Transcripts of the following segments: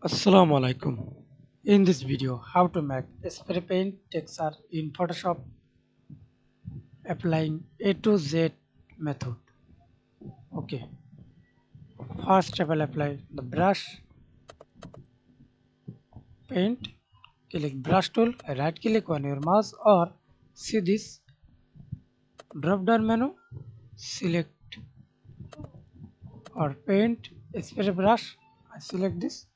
Assalamu alaikum. In this video, how to make spray paint texture in Photoshop applying A to Z method. Okay, first I will apply the brush paint. Click brush tool, right click on your mouse or see this drop down menu, select or paint spray brush. I select this,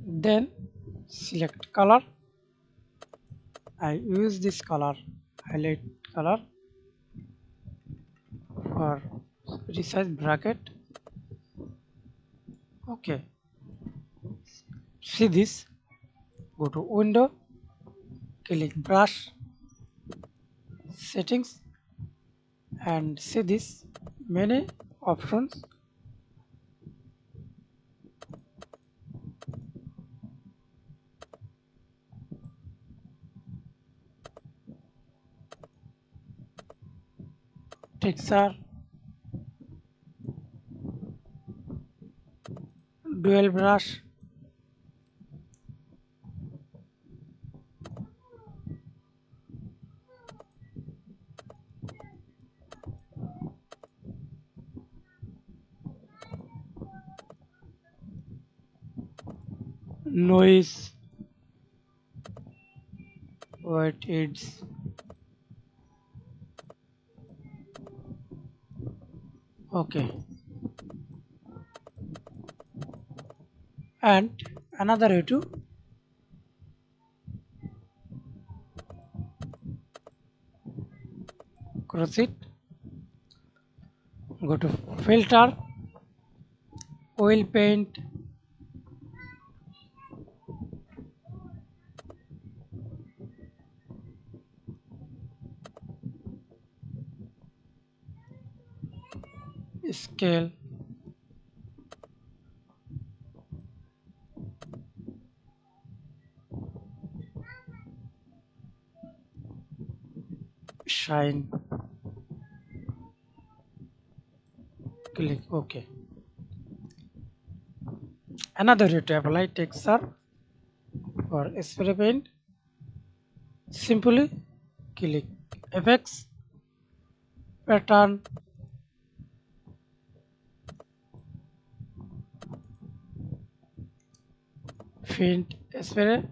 then select color. I use this color, highlight color for resize bracket. Okay, see this, go to window, click brush settings and see this many options. Texture, dual brush, noise, white edges. Okay, and another way to cross it, go to filter, oil paint, scale, shine, click OK. Another way to apply texture for spray paint, simply click effects, pattern, paint spray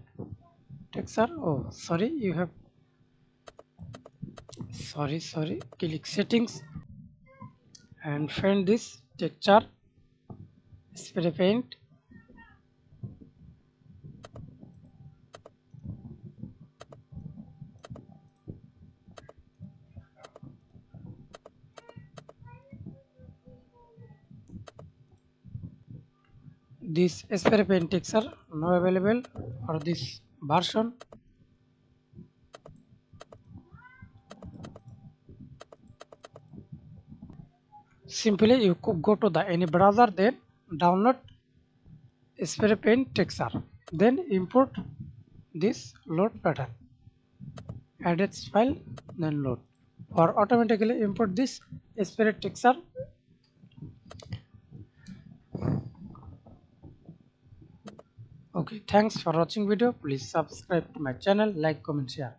texture. Oh, sorry, you have sorry, click settings and find this texture spray paint. This spray paint texture now available for this version. Simply you could go to the any browser, then download spray paint texture, then import this load pattern, add its file, then load, or automatically import this spray texture. Okay, thanks for watching video. Please subscribe to my channel, like, comment, share.